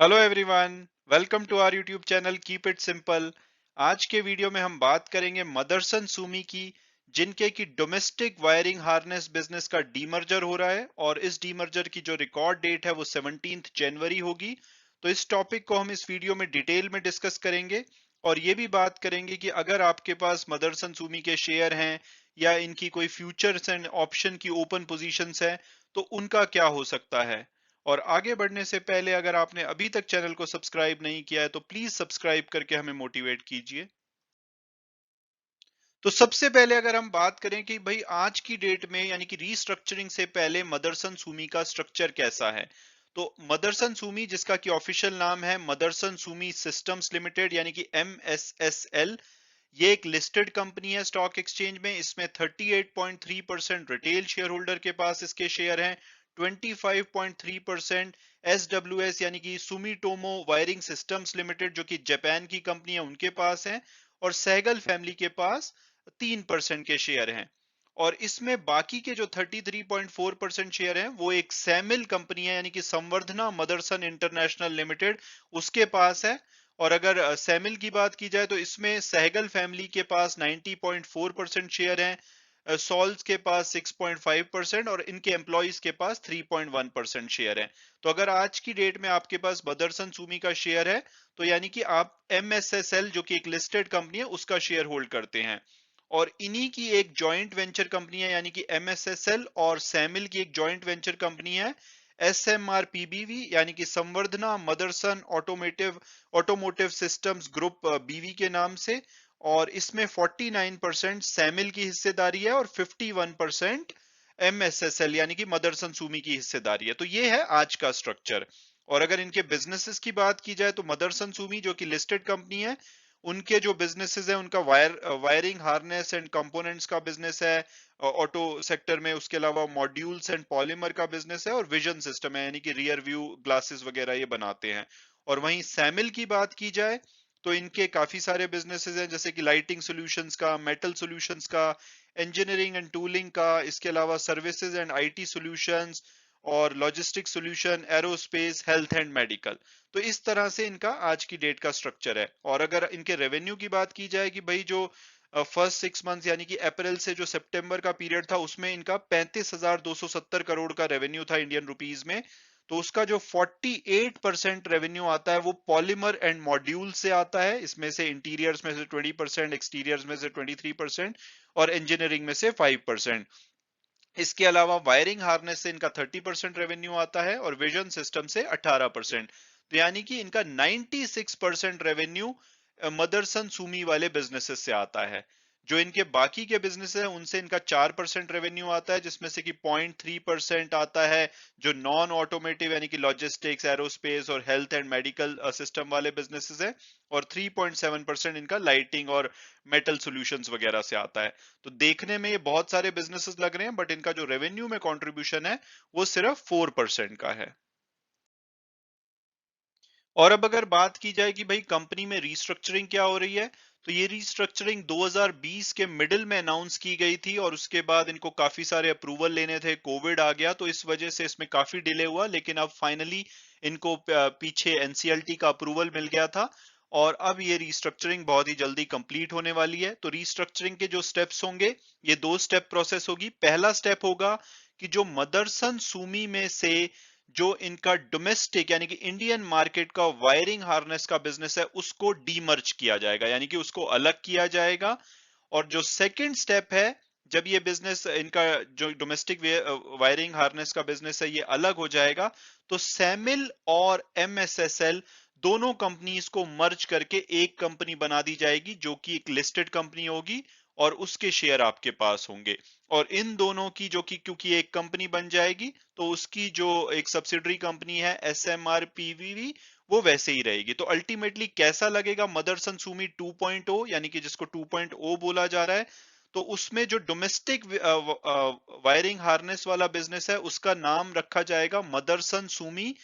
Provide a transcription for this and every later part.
Hello everyone, welcome to our YouTube channel keep it simple. आज के video में हम बात करेंगे मदरसन सुमी की, जिनके की डोमेस्टिक वायरिंग हार्नेस बिजनेस का डीमर्जर हो रहा है और इस डीमर्जर की जो रिकॉर्ड डेट है वो 17 जनवरी होगी। तो इस टॉपिक को हम इस वीडियो में डिटेल में डिस्कस करेंगे और ये भी बात करेंगे कि अगर आपके पास मदरसन सुमी के शेयर हैं या इनकी कोई फ्यूचर्स एंड ऑप्शन की ओपन पोजीशंस है तो उनका क्या हो सकता है। और आगे बढ़ने से पहले अगर आपने अभी तक चैनल को सब्सक्राइब नहीं किया है तो प्लीज सब्सक्राइब करके हमें मोटिवेट कीजिए। तो सबसे पहले अगर हम बात करें कि भाई आज की डेट में यानी कि रीस्ट्रक्चरिंग से पहले मदरसन सुमी का स्ट्रक्चर कैसा है। तो मदरसन सुमी, जिसका कि ऑफिशियल नाम है मदरसन सुमी सिस्टम्स लिमिटेड यानी कि MSSL, ये एक लिस्टेड कंपनी है स्टॉक एक्सचेंज में। इसमें 38.3% रिटेल शेयर होल्डर के पास इसके शेयर हैं। 25.3% SWS यानी कि सुमिटोमो वायरिंग सिस्टम्स लिमिटेड, जो कि जापान की कंपनी है, उनके पास है। और सहगल फैमिली के पास 3% के शेयर हैं। और इसमें बाकी के जो 33.4% शेयर हैं वो एक सैमिल कंपनी है यानी कि संवर्धना मदरसन इंटरनेशनल लिमिटेड, उसके पास है। और अगर सैमिल की बात की जाए तो इसमें सहगल फैमिली के पास 90.4% शेयर हैं, सॉल्स के पास 6.5% और इनके एम्प्लॉइज के पास 3.1% शेयर है। तो अगर आज की डेट में आपके पास मदरसन सुमी का शेयर है तो यानी कि आप MSSL, जो कि एक लिस्टेड कंपनी है, उसका शेयर होल्ड करते हैं। और इन्हीं की एक जॉइंट वेंचर कंपनी है यानी कि MSSL और सैमिल की एक जॉइंट वेंचर कंपनी है SMRPBV यानी कि Samvardhana Motherson automotive systems group BV के नाम से। और इसमें 49% सैमिल की हिस्सेदारी है और 51% MSSL यानी कि मदरसन सुमी की हिस्सेदारी है। तो ये है आज का स्ट्रक्चर। और अगर इनके बिजनेसेस की बात की जाए तो मदरसन सुमी, जो कि लिस्टेड कंपनी है, उनके जो बिजनेसेस है उनका वायरिंग हार्नेस एंड कंपोनेंट्स का बिजनेस है ऑटो सेक्टर में। उसके अलावा मॉड्यूल्स एंड पॉलीमर का बिजनेस है और विजन सिस्टम है यानी कि रियर व्यू ग्लासेस वगैरह ये बनाते हैं। और वहीं सैमिल की बात की जाए तो इनके काफी सारे बिजनेसेस हैं, जैसे कि लाइटिंग सॉल्यूशंस का, मेटल सॉल्यूशंस का, इंजीनियरिंग एंड टूलिंग का, इसके अलावा सर्विसेज एंड IT सॉल्यूशंस और logistic solution, aerospace, health and medical. तो इस तरह से इनका आज की डेट का स्ट्रक्चर है। और अगर इनके रेवेन्यू की बात की जाए कि भाई जो फर्स्ट 6 मंथ्स यानी कि अप्रैल से जो सितंबर का पीरियड था उसमें इनका 35,270 करोड़ का रेवेन्यू था इंडियन रुपीज में। तो उसका जो 48% रेवेन्यू आता है वो पॉलीमर एंड मॉड्यूल से आता है। इसमें से इंटीरियर्स में से 20%, एक्सटीरियर्स में से 23% और इंजीनियरिंग में से 5%। इसके अलावा वायरिंग हार्नेस से इनका 30% रेवेन्यू आता है और विजन सिस्टम से 18%। तो यानी कि इनका 96% रेवेन्यू मदरसन सुमी वाले बिजनेसेस से आता है। जो इनके बाकी के बिजनेस है उनसे इनका 4% रेवेन्यू आता है, जिसमें से कि 0.3% आता है जो नॉन ऑटोमेटिव यानी कि लॉजिस्टिक्स, एरोस्पेस और हेल्थ एंड मेडिकल सिस्टम वाले बिजनेसेस है। और 3.7% इनका लाइटिंग और मेटल सॉल्यूशंस वगैरह से आता है। तो देखने में ये बहुत सारे बिजनेसेस लग रहे हैं, बट इनका जो रेवेन्यू में कंट्रीब्यूशन है वो सिर्फ 4% का है। और अब अगर बात की जाए कि भाई कंपनी में रीस्ट्रक्चरिंग क्या हो रही है, तो ये रीस्ट्रक्चरिंग 2020 के मिडिल में अनाउंस की गई थी और उसके बाद इनको काफी सारे अप्रूवल लेने थे, कोविड आ गया तो इस वजह से इसमें काफी डिले हुआ। लेकिन अब फाइनली इनको पीछे NCLT का अप्रूवल मिल गया था और अब ये रीस्ट्रक्चरिंग बहुत ही जल्दी कंप्लीट होने वाली है। तो रीस्ट्रक्चरिंग के जो स्टेप्स होंगे, ये 2 स्टेप प्रोसेस होगी। पहला स्टेप होगा कि जो मदरसन सुमी में से जो इनका डोमेस्टिक यानी कि इंडियन मार्केट का वायरिंग हार्नेस का बिजनेस है उसको डीमर्ज किया जाएगा यानी कि उसको अलग किया जाएगा। और जो सेकंड स्टेप है, जब ये बिजनेस इनका जो डोमेस्टिक वायरिंग हार्नेस का बिजनेस है ये अलग हो जाएगा, तो सैमिल और MSSL दोनों कंपनीज को मर्ज करके एक कंपनी बना दी जाएगी जो कि एक लिस्टेड कंपनी होगी और उसके शेयर आपके पास होंगे। और इन दोनों की जो कि क्योंकि एक कंपनी बन जाएगी तो उसकी जो एक सब्सिडरी कंपनी है SMRPBV वो वैसे ही रहेगी। तो अल्टीमेटली कैसा लगेगा मदरसन सुमी 2.0 यानी कि जिसको 2.0 बोला जा रहा है, तो उसमें जो डोमेस्टिक वायरिंग हार्नेस वाला बिजनेस है उसका नाम रखा जाएगा Motherson Sumi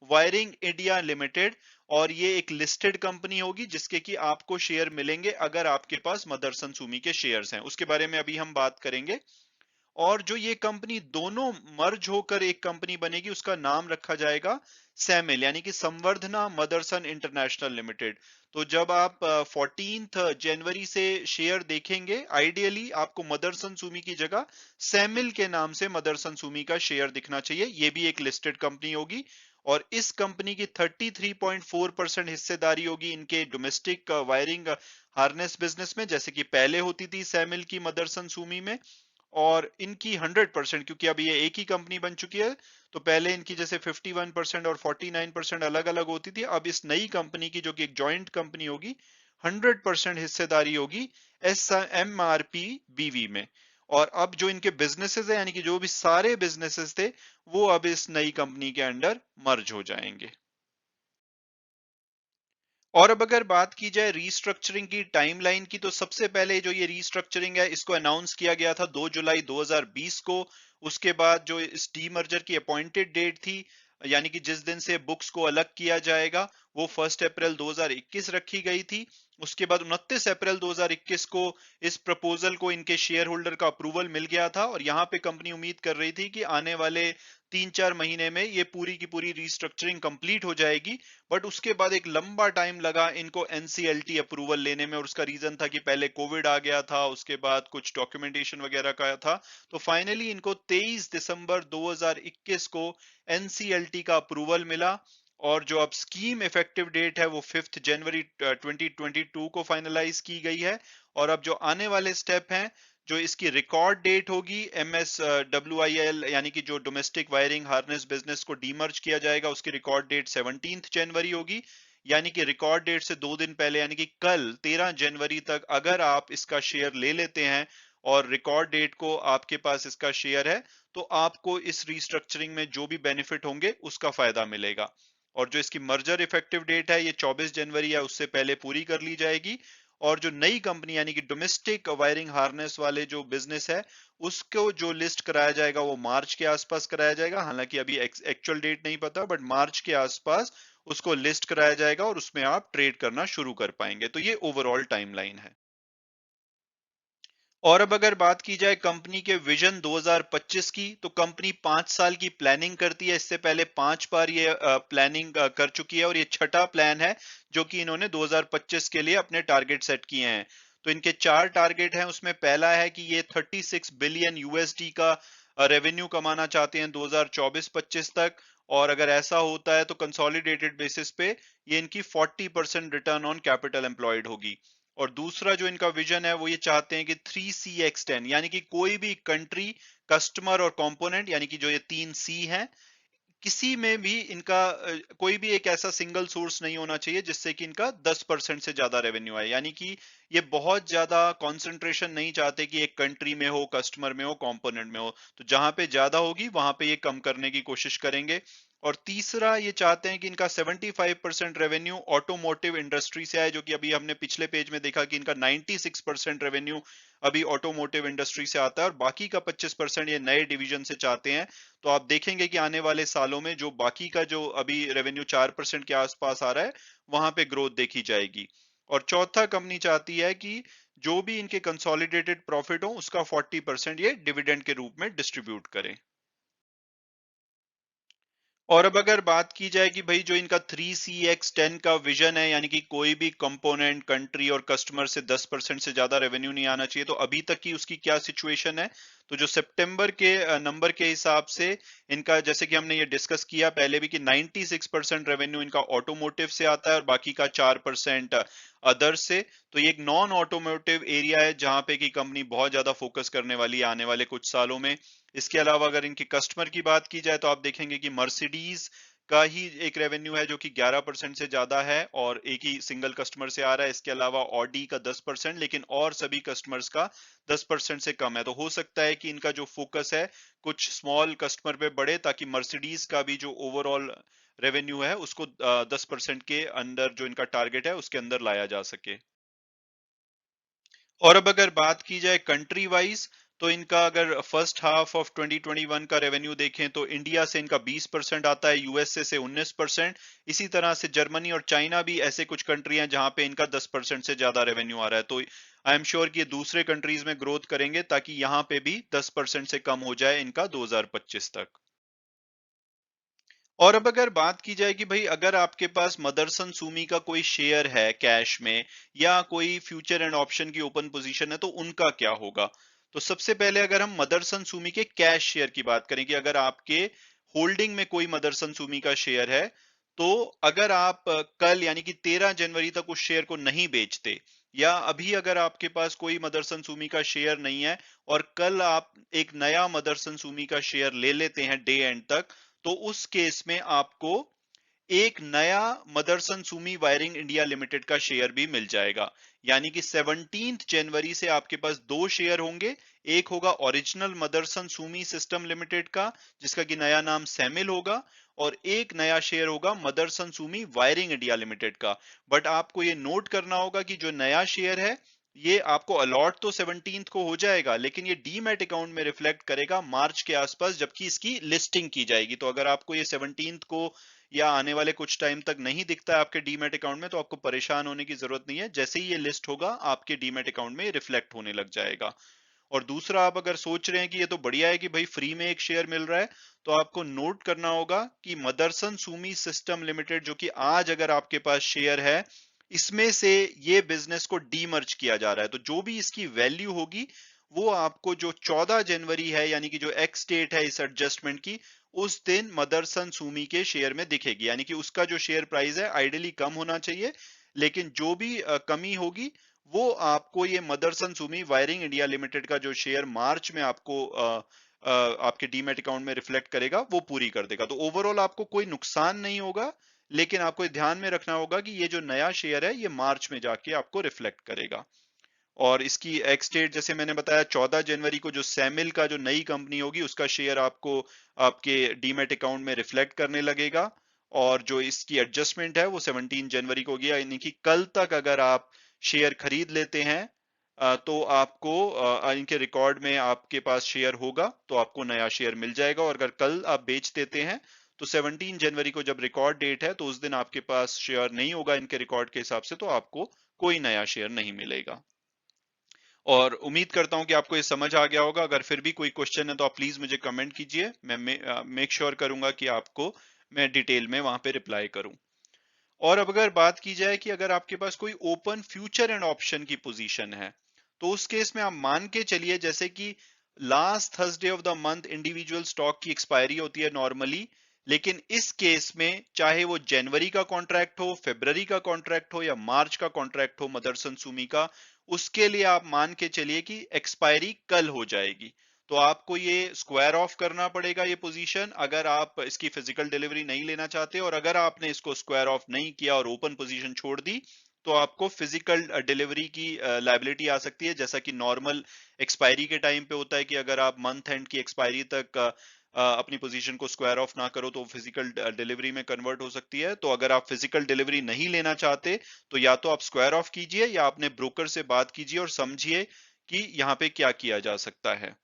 wiring India limited. और ये एक लिस्टेड कंपनी होगी जिसके कि आपको शेयर मिलेंगे अगर आपके पास मदरसन सुमी के शेयर्स हैं। उसके बारे में अभी हम बात करेंगे। और जो ये कंपनी दोनों मर्ज होकर एक कंपनी बनेगी, उसका नाम रखा जाएगा सैमिल, यानी कि संवर्धना मदरसन इंटरनेशनल लिमिटेड। तो जब आप 14 जनवरी से शेयर देखेंगे, आइडियली आपको मदरसन सुमी की जगह सैमिल के नाम से मदरसन सुमी का शेयर दिखना चाहिए। ये भी एक लिस्टेड कंपनी होगी और इस कंपनी की 33.4% हिस्सेदारी होगी इनके डोमेस्टिक वायरिंग हार्नेस बिजनेस में, जैसे कि पहले होती थी सैमिल की मदरसन सुमी में। और इनकी 100%, क्योंकि अब ये एक ही कंपनी बन चुकी है, तो पहले इनकी जैसे 51% और 49% अलग अलग होती थी, अब इस नई कंपनी की जो कि एक जॉइंट कंपनी होगी, 100% हिस्सेदारी होगी SMRP BV में। और अब जो इनके बिजनेसेस है, यानी कि जो भी सारे बिजनेसेस थे, वो अब इस नई कंपनी के अंडर मर्ज हो जाएंगे। और अब अगर बात की जाए रीस्ट्रक्चरिंग की टाइमलाइन की, तो सबसे पहले जो ये रीस्ट्रक्चरिंग है, इसको अनाउंस किया गया था 2 जुलाई 2020 को। उसके बाद जो इस डीमर्जर की अपॉइंटेड डेट थी, यानी कि जिस दिन से बुक्स को अलग किया जाएगा, वो 1 अप्रैल 2021 रखी गई थी। उसके बाद 29 अप्रैल 2021 को इस प्रपोजल को इनके शेयर होल्डर का अप्रूवल मिल गया था और यहाँ पे कंपनी उम्मीद कर रही थी कि आने वाले 3-4 महीने में ये पूरी की पूरी रीस्ट्रक्चरिंग कंप्लीट हो जाएगी। बट उसके बाद एक लंबा टाइम लगा इनको एनसीएलटी अप्रूवल लेने में, और उसका रीजन था कि पहले कोविड आ गया था, उसके बाद कुछ डॉक्यूमेंटेशन वगैरह का था। तो फाइनली इनको 23 दिसंबर 2021 को एनसीएलटी का अप्रूवल मिला। और जो अब स्कीम इफेक्टिव डेट है, वो 5 जनवरी 2022 को फाइनलाइज की गई है। और अब जो आने वाले स्टेप हैं, जो इसकी रिकॉर्ड डेट होगी, MSWIL यानी कि जो डोमेस्टिक वायरिंग हार्नेस बिजनेस को डीमर्ज किया जाएगा, उसकी रिकॉर्ड डेट 17 जनवरी होगी। यानी कि रिकॉर्ड डेट से 2 दिन पहले, यानी कि कल 13 जनवरी तक अगर आप इसका शेयर ले लेते हैं और रिकॉर्ड डेट को आपके पास इसका शेयर है, तो आपको इस रीस्ट्रक्चरिंग में जो भी बेनिफिट होंगे उसका फायदा मिलेगा। और जो इसकी मर्जर इफेक्टिव डेट है, ये 24 जनवरी है, उससे पहले पूरी कर ली जाएगी। और जो नई कंपनी यानी कि डोमेस्टिक वायरिंग हार्नेस वाले जो बिजनेस है, उसको जो लिस्ट कराया जाएगा वो मार्च के आसपास कराया जाएगा। हालांकि अभी एक्चुअल डेट नहीं पता, बट मार्च के आसपास उसको लिस्ट कराया जाएगा और उसमें आप ट्रेड करना शुरू कर पाएंगे। तो ये ओवरऑल टाइमलाइन है। और अब अगर बात की जाए कंपनी के विजन 2025 की, तो कंपनी 5 साल की प्लानिंग करती है। इससे पहले 5 बार ये प्लानिंग कर चुकी है और ये छठा प्लान है जो कि इन्होंने 2025 के लिए अपने टारगेट सेट किए हैं। तो इनके 4 टारगेट हैं, उसमें पहला है कि ये 36 बिलियन यूएसडी का रेवेन्यू कमाना चाहते हैं 2024-25 तक। और अगर ऐसा होता है तो कंसोलिडेटेड बेसिस पे ये इनकी 40% रिटर्न ऑन कैपिटल एम्प्लॉयड होगी। और दूसरा जो इनका विजन है, वो ये चाहते हैं कि 3CX10, यानी कि कोई भी कंट्री, कस्टमर और कंपोनेंट, यानी कि जो ये 3C हैं, किसी में भी इनका कोई भी एक ऐसा सिंगल सोर्स नहीं होना चाहिए जिससे कि इनका 10% से ज्यादा रेवेन्यू आए। यानी कि ये बहुत ज्यादा कंसंट्रेशन नहीं चाहते कि एक कंट्री में हो, कस्टमर में हो, कंपोनेंट में हो। तो जहां पे ज्यादा होगी वहां पे ये कम करने की कोशिश करेंगे। और तीसरा ये चाहते हैं कि इनका 75% रेवेन्यू ऑटोमोटिव इंडस्ट्री से आए, जो कि अभी हमने पिछले पेज में देखा कि इनका 96% रेवेन्यू अभी ऑटोमोटिव इंडस्ट्री से आता है और बाकी का 25% ये नए डिवीजन से चाहते हैं। तो आप देखेंगे कि आने वाले सालों में जो बाकी का जो अभी रेवेन्यू 4% के आसपास आ रहा है, वहां पे ग्रोथ देखी जाएगी। और चौथा, कंपनी चाहती है कि जो भी इनके कंसोलिडेटेड प्रॉफिट हो, उसका 40% ये डिविडेंड के रूप में डिस्ट्रीब्यूट करें। और अब अगर बात की जाए कि भाई जो इनका 3CX10 का विजन है, यानी कि कोई भी कंपोनेंट, कंट्री और कस्टमर से 10% से ज्यादा रेवेन्यू नहीं आना चाहिए, तो अभी तक की उसकी क्या सिचुएशन है। तो जो सितंबर के नंबर के हिसाब से इनका, जैसे कि हमने ये डिस्कस किया पहले भी, कि 96% रेवेन्यू इनका ऑटोमोटिव से आता है और बाकी का 4% अदर से। तो ये एक नॉन ऑटोमोटिव एरिया है जहां पे की कंपनी बहुत ज्यादा फोकस करने वाली है आने वाले कुछ सालों में। इसके अलावा अगर इनके कस्टमर की बात की जाए, तो आप देखेंगे कि मर्सिडीज का ही एक रेवेन्यू है जो कि 11% से ज्यादा है और एक ही सिंगल कस्टमर से आ रहा है। इसके अलावा ऑडी का 10%, लेकिन और सभी कस्टमर्स का 10% से कम है। तो हो सकता है कि इनका जो फोकस है कुछ स्मॉल कस्टमर पे बढ़े, ताकि मर्सिडीज का भी जो ओवरऑल रेवेन्यू है उसको 10% के अंदर, जो इनका टारगेट है उसके अंदर लाया जा सके। और अब अगर बात की जाए कंट्री वाइज, तो इनका अगर फर्स्ट हाफ ऑफ 2021 का रेवेन्यू देखें, तो इंडिया से इनका 20% आता है, यूएसए से 19%। इसी तरह से जर्मनी और चाइना भी ऐसे कुछ कंट्री हैं जहां पे इनका 10% से ज्यादा रेवेन्यू आ रहा है। तो आई एम श्योर कि ये दूसरे कंट्रीज में ग्रोथ करेंगे ताकि यहाँ पे भी 10% से कम हो जाए इनका 2025 तक। और अब अगर बात की जाए कि भाई अगर आपके पास मदरसन सुमी का कोई शेयर है कैश में या कोई फ्यूचर एंड ऑप्शन की ओपन पोजीशन है तो उनका क्या होगा। तो सबसे पहले अगर हम मदरसन सुमी के कैश शेयर की बात करें कि अगर आपके होल्डिंग में कोई मदरसन सुमी का शेयर है, तो अगर आप कल यानी कि 13 जनवरी तक उस शेयर को नहीं बेचते, या अभी अगर आपके पास कोई मदरसन सुमी का शेयर नहीं है और कल आप एक नया मदरसन सुमी का शेयर ले लेते हैं डे एंड तक, तो उस केस में आपको एक नया Motherson Sumi wiring India limited का शेयर भी मिल जाएगा। यानी कि 17 जनवरी से आपके पास दो शेयर होंगे। एक होगा original Motherson Sumi system limited का, जिसका कि नया नाम सैमिल होगा, और एक नया शेयर होगा Motherson Sumi wiring India limited का। बट आपको ये नोट करना होगा कि जो नया शेयर है ये आपको अलॉट तो 17 को हो जाएगा, लेकिन ये डीमैट अकाउंट में रिफ्लेक्ट करेगा मार्च के आसपास, जबकि इसकी लिस्टिंग की जाएगी। तो अगर आपको ये 17 को या आने वाले कुछ टाइम तक नहीं दिखता है आपके डीमैट अकाउंट में, तो आपको परेशान होने की जरूरत नहीं है। जैसे ही ये लिस्ट होगा आपके डीमैट अकाउंट में रिफ्लेक्ट होने लग जाएगा। और दूसरा, आप अगर सोच रहे हैं कि ये तो बढ़िया है कि भाई फ्री में एक शेयर मिल रहा है, तो आपको नोट करना होगा कि मदरसन सुमी सिस्टम लिमिटेड जो कि आज अगर आपके पास शेयर है, इसमें से ये बिजनेस को डीमर्ज किया जा रहा है। तो जो भी इसकी वैल्यू होगी वो आपको जो 14 जनवरी है यानी कि जो एक्स डेट है इस एडजस्टमेंट की, उस दिन मदरसन सुमी के शेयर में दिखेगी। यानी कि उसका जो शेयर प्राइस है आइडियली कम होना चाहिए, लेकिन जो भी कमी होगी वो आपको ये Motherson Sumi wiring India limited का जो शेयर मार्च में आपको आपके डीमैट अकाउंट में रिफ्लेक्ट करेगा वो पूरी कर देगा। तो ओवरऑल आपको कोई नुकसान नहीं होगा, लेकिन आपको ध्यान में रखना होगा कि ये जो नया शेयर है ये मार्च में जाके आपको रिफ्लेक्ट करेगा। और इसकी एक्स डेट जैसे मैंने बताया 14 जनवरी को जो सैमिल का जो नई कंपनी होगी उसका शेयर आपको आपके डीमैट अकाउंट में रिफ्लेक्ट करने लगेगा। और जो इसकी एडजस्टमेंट है वो 17 जनवरी को गया, यानी कि कल तक अगर आप शेयर खरीद लेते हैं तो आपको इनके रिकॉर्ड में आपके पास शेयर होगा तो आपको नया शेयर मिल जाएगा। और अगर कल आप बेच देते हैं तो 17 जनवरी को जब रिकॉर्ड डेट है तो उस दिन आपके पास शेयर नहीं होगा इनके रिकॉर्ड के हिसाब से, तो आपको कोई नया शेयर नहीं मिलेगा। और उम्मीद करता हूं कि आपको ये समझ आ गया होगा। अगर फिर भी कोई क्वेश्चन है तो आप प्लीज मुझे कमेंट कीजिए, मैं मेक श्योर करूंगा कि आपको मैं डिटेल में वहां पे रिप्लाई करूं। और अब अगर बात की जाए कि अगर आपके पास कोई ओपन फ्यूचर एंड ऑप्शन की पोजीशन है, तो उस केस में आप मान के चलिए जैसे कि last Thursday of the month individual stock की एक्सपायरी होती है नॉर्मली, लेकिन इस केस में चाहे वो जनवरी का कॉन्ट्रैक्ट हो, फरवरी का कॉन्ट्रैक्ट हो या मार्च का कॉन्ट्रैक्ट हो मदरसन सुमी का, उसके लिए आप मान के चलिए कि एक्सपायरी कल हो जाएगी। तो आपको ये स्क्वायर ऑफ करना पड़ेगा ये पोजीशन अगर आप इसकी फिजिकल डिलीवरी नहीं लेना चाहते। और अगर आपने इसको स्क्वायर ऑफ नहीं किया और ओपन पोजीशन छोड़ दी, तो आपको फिजिकल डिलीवरी की लायबिलिटी आ सकती है, जैसा कि नॉर्मल एक्सपायरी के टाइम पे होता है कि अगर आप मंथ एंड की एक्सपायरी तक अपनी पोजीशन को स्क्वायर ऑफ ना करो तो फिजिकल डिलीवरी में कन्वर्ट हो सकती है। तो अगर आप फिजिकल डिलीवरी नहीं लेना चाहते तो या तो आप स्क्वायर ऑफ कीजिए या अपने ब्रोकर से बात कीजिए और समझिए कि यहाँ पे क्या किया जा सकता है।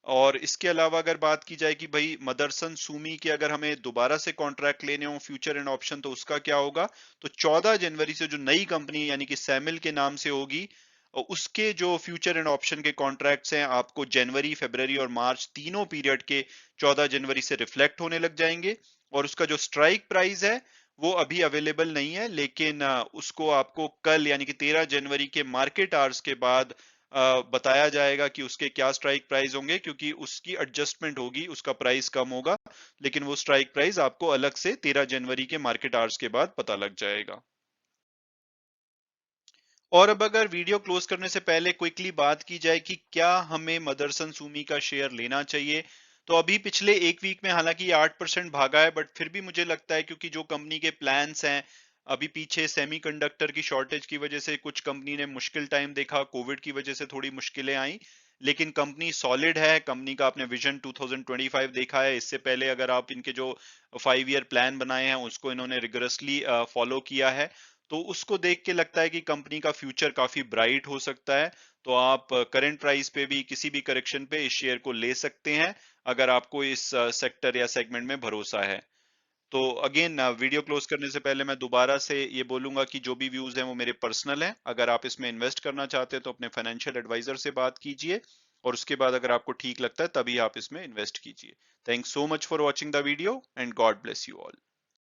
और इसके अलावा अगर बात की जाए कि भाई मदरसन सुमी के अगर हमें दोबारा से कॉन्ट्रैक्ट लेने हो फ्यूचर एंड ऑप्शन, तो उसका क्या होगा। तो 14 जनवरी से जो नई कंपनी यानी कि सैमिल के नाम से होगी, उसके जो फ्यूचर एंड ऑप्शन के कॉन्ट्रैक्ट्स हैं आपको जनवरी, फरवरी और मार्च तीनों पीरियड के 14 जनवरी से रिफ्लेक्ट होने लग जाएंगे। और उसका जो स्ट्राइक प्राइस है वो अभी अवेलेबल नहीं है, लेकिन उसको आपको कल यानी कि 13 जनवरी के मार्केट आवर्स के बाद बताया जाएगा कि उसके क्या स्ट्राइक प्राइस होंगे, क्योंकि उसकी एडजस्टमेंट होगी, उसका प्राइस कम होगा, लेकिन वो स्ट्राइक प्राइस आपको अलग से 13 जनवरी के मार्केट आवर्स के बाद पता लग जाएगा। और अब अगर वीडियो क्लोज करने से पहले क्विकली बात की जाए कि क्या हमें मदरसन सुमी का शेयर लेना चाहिए, तो अभी पिछले एक वीक में हालांकि ये 8% भागा है, बट फिर भी मुझे लगता है क्योंकि जो कंपनी के प्लान्स हैं, अभी पीछे सेमीकंडक्टर की शॉर्टेज की वजह से कुछ कंपनी ने मुश्किल टाइम देखा, कोविड की वजह से थोड़ी मुश्किलें आई, लेकिन कंपनी सॉलिड है। कंपनी का आपने विजन 2025 देखा है, इससे पहले अगर आप इनके जो 5 ईयर प्लान बनाए हैं उसको इन्होंने रिगरसली फॉलो किया है, तो उसको देख के लगता है कि कंपनी का फ्यूचर काफी ब्राइट हो सकता है। तो आप करंट प्राइस पे भी किसी भी करेक्शन पे इस शेयर को ले सकते हैं अगर आपको इस सेक्टर या सेगमेंट में भरोसा है। तो अगेन वीडियो क्लोज करने से पहले मैं दोबारा से ये बोलूंगा कि जो भी व्यूज हैं वो मेरे पर्सनल हैं। अगर आप इसमें इन्वेस्ट करना चाहते हैं तो अपने फाइनेंशियल एडवाइजर से बात कीजिए, और उसके बाद अगर आपको ठीक लगता है तभी आप इसमें इन्वेस्ट कीजिए। Thanks so much for watching the video and God bless you all.